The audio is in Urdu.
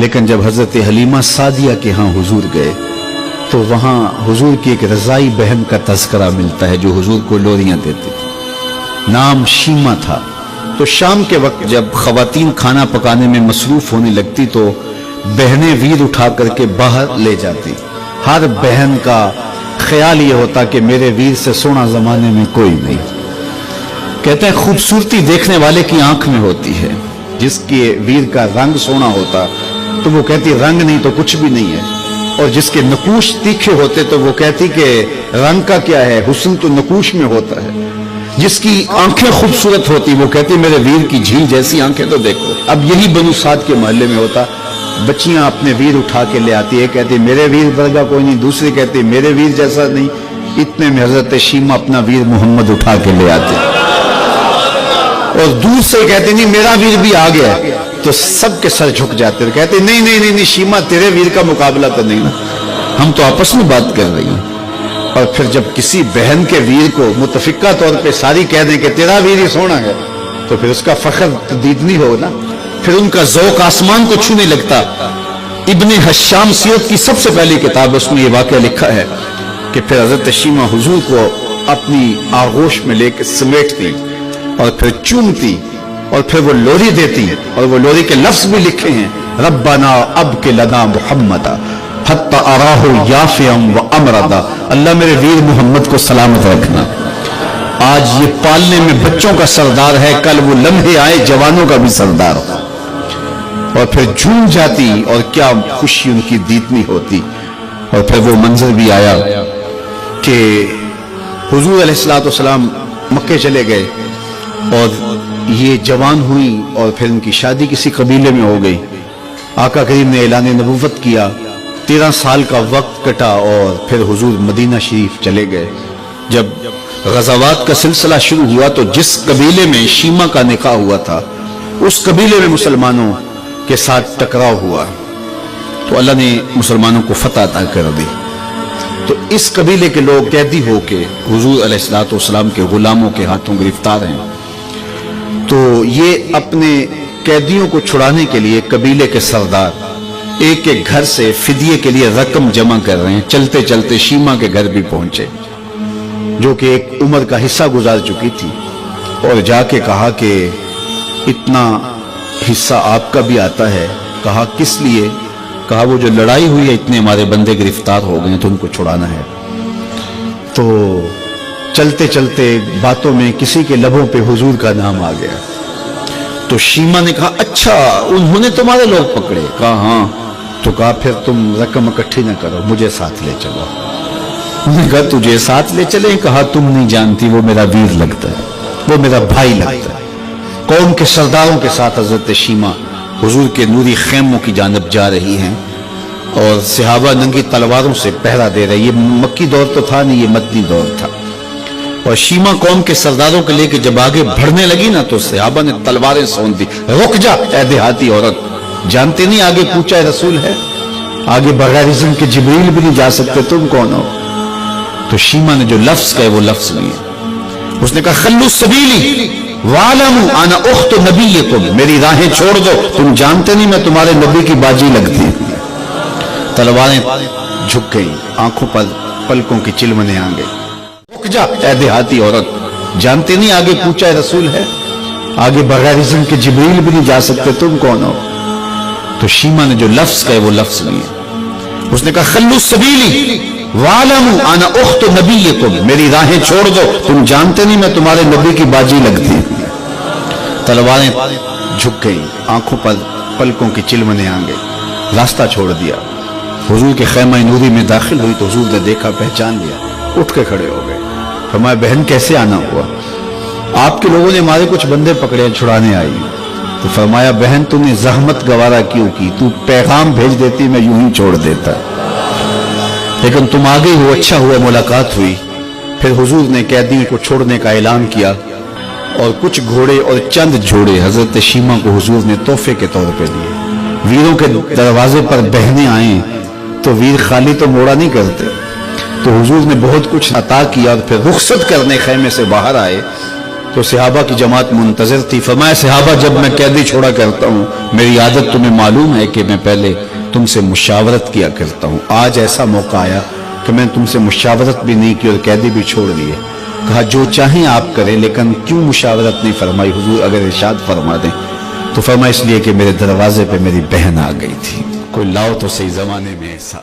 لیکن جب حضرت حلیمہ سعدیہ کے ہاں حضور گئے تو وہاں حضور کی ایک رضائی بہن کا تذکرہ ملتا ہے جو حضور کو لوریاں دیتی تھی، نام شیمہ تھا۔ تو شام کے وقت جب خواتین کھانا پکانے میں مصروف ہونے لگتی تو بہنیں ویر اٹھا کر کے باہر لے جاتی۔ ہر بہن کا خیال یہ ہوتا کہ میرے ویر سے سونا زمانے میں کوئی نہیں۔ کہتے ہیں خوبصورتی دیکھنے والے کی آنکھ میں ہوتی ہے، جس کے ویر کا رنگ سونا ہوتا تو وہ کہتی رنگ نہیں تو کچھ بھی نہیں ہے، اور جس کے نقوش تیکھے ہوتے تو وہ کہتی کہ رنگ کا کیا ہے، حسن تو نقوش میں ہوتا ہے۔ جس کی آنکھیں خوبصورت ہوتی وہ کہتی میرے ویر کی جھیل جیسی آنکھیں تو دیکھو۔ اب یہی بنو سعد کے محلے میں ہوتا، بچیاں اپنے ویر اٹھا کے لے آتی ہے، کہتی میرے ویر ورگا کوئی نہیں، دوسری کہتی میرے ویر جیسا نہیں۔ اتنے میں حضرت شیمہ اپنا ویر محمد اٹھا کے لے آتے اور دور سے کہتے نہیں میرا ویر بھی آ گیا، تو سب کے سر جھک جاتے کہتے نہیں نہیں نہیں نہیں شیمہ تیرے ویر کا مقابلہ تو نہیں نا، ہم تو آپس میں بات کر رہی ہیں۔ اور پھر جب کسی بہن کے ویر کو متفقہ طور پہ ساری کہہ دیں کہ تیرا ویر ہی سونا ہے تو پھر اس کا فخر تدیدنی ہو نا، پھر ان کا ذوق آسمان کو چھونے لگتا۔ ابن حشام سیرت کی سب سے پہلی کتاب، اس میں یہ واقعہ لکھا ہے کہ پھر حضرت شیمہ حضور کو اپنی آغوش میں لے کے سمیٹتی اور پھر چومتی اور پھر وہ لوری دیتی، اور وہ لوری کے لفظ بھی لکھے ہیں ربنا ابق لنا محمدا حتی اراہ یافعا و امردا، اللہ میرے ویر محمد کو سلامت رکھنا، آج یہ پالنے میں بچوں کا سردار ہے، کل وہ لمحے آئے جوانوں کا بھی سردار ہو۔ اور پھر جھوم جاتی اور کیا خوشی ان کی دیتنی ہوتی۔ اور پھر وہ منظر بھی آیا کہ حضور علیہ السلام مکے چلے گئے اور یہ جوان ہوئی اور پھر ان کی شادی کسی قبیلے میں ہو گئی۔ آقا کریم نے اعلان نبوت کیا، 13 سال کا وقت کٹا اور پھر حضور مدینہ شریف چلے گئے۔ جب غزوات کا سلسلہ شروع ہوا تو جس قبیلے میں شیمہ کا نکاح ہوا تھا اس قبیلے میں مسلمانوں کے ساتھ ٹکراؤ ہوا تو اللہ نے مسلمانوں کو فتح عطا کر دی۔ تو اس قبیلے کے لوگ قیدی ہو کے حضور علیہ السلام کے غلاموں کے ہاتھوں گرفتار ہیں۔ تو یہ اپنے قیدیوں کو چھڑانے کے لیے قبیلے کے سردار ایک ایک گھر سے فدیے کے لیے رقم جمع کر رہے ہیں۔ چلتے چلتے شیمہ کے گھر بھی پہنچے جو کہ ایک عمر کا حصہ گزار چکی تھی، اور جا کے کہا کہ اتنا حصہ آپ کا بھی آتا ہے۔ کہا کس لیے؟ کہا وہ جو لڑائی ہوئی ہے اتنے ہمارے بندے گرفتار ہو گئے تو ان کو چھڑانا ہے۔ تو چلتے چلتے باتوں میں کسی کے لبوں پہ حضور کا نام آ گیا تو شیمہ نے کہا اچھا انہوں نے تمہارے لوگ پکڑے؟ کہا ہاں۔ تو کہا پھر تم رقم اکٹھی نہ کرو، مجھے ساتھ لے چلو۔ انہوں نے کہا تجھے ساتھ لے چلیں؟ کہا تم نہیں جانتی وہ میرا ویر لگتا ہے، وہ میرا بھائی لگتا ہے۔ قوم کے سرداروں کے ساتھ حضرت شیمہ حضور کے نوری خیموں کی جانب جا رہی ہیں اور صحابہ ننگی تلواروں سے پہرا دے رہے۔ یہ مکی دور تو تھا نہیں، یہ مدنی دور تھا۔ اور شیمہ قوم کے سرداروں کے لے کے جب آگے بڑھنے لگی نا تو صحابہ نے تلواریں سونت دی، رک جا اے دیہاتی عورت، جانتے نہیں آگے پوچھا رسول ہے، آگے بغیر اذن کے جبریل بھی نہیں جا سکتے، تم کون ہو؟ تو شیمہ نے جو لفظ کہے وہ لفظ نہیں ہے، اس نے کہا خلو سبیلی وَعَلَمُوا أَنَا أُخْتُ نَبِيِّكُمْ، میری راہیں چھوڑ دو، تم جانتے نہیں میں تمہارے نبی کی باجی لگتی۔ تلواریں جھک گئی، آنکھوں پر پلکوں کی چلمنے آ گئی۔ رک جا اے دیہاتی عورت، جانتے نہیں آگے پوچھا رسول ہے، آگے بغیر اذن کے جبریل بھی نہیں جا سکتے، تم کون ہو؟ تو شیمہ نے جو لفظ کہے وہ لفظ نہیں ہے، اس نے کہا خلو سبیلی وَعَلَمُوا أَنَا أُخْتُ نَبِيِّكُمْ، میری راہیں چھوڑ دو، تم جانتے نہیں میں تمہارے نبی کی باجی لگتی۔ تلواریں جھک گئی، آنکھوں پر پلکوں کی چلمنے آ گئی، راستہ چھوڑ دیا۔ حضور کے خیمہ نوری میں داخل ہوئی تو حضور نے دیکھا، پہچان لیا، اٹھ کے کھڑے ہو گئے۔ فرمایا بہن کیسے آنا ہوا؟ آپ کے لوگوں نے ہمارے کچھ بندے پکڑے چھڑانے آئی۔ تو فرمایا بہن تم نے زحمت گوارا کیوں کی؟ تو پیغام بھیج دیتی میں یوں ہی چھوڑ دیتا، لیکن تم آگے ہو، اچھا ہوا ملاقات ہوئی۔ پھر حضور نے قیدیوں کو چھوڑنے کا اعلان کیا اور کچھ گھوڑے اور چند جوڑے حضرت شیمہ کو حضور نے تحفے کے طور پہ دیے۔ ویروں کے دروازے پر بہنیں آئیں تو ویر خالی تو موڑا نہیں کرتے، تو حضور نے بہت کچھ عطا کیا اور پھر رخصت کرنے خیمے سے باہر آئے تو صحابہ کی جماعت منتظر تھی. فرمایا صحابہ جب میں قیدی چھوڑا کرتا ہوں میری عادت تمہیں معلوم ہے کہ میں پہلے تم سے مشاورت کیا کرتا ہوں. آج ایسا موقع آیا کہ میں تم سے مشاورت بھی نہیں کی اور قیدی بھی چھوڑ دیے. کہا جو چاہیں آپ کریں لیکن کیوں مشاورت نہیں فرمائی حضور اگر ارشاد فرما دیں. تو فرمایا اس لیے کہ میرے دروازے پہ میری بہن آ گئی تھی. کوئی لاؤ تو صحیح زمانے میں ایسا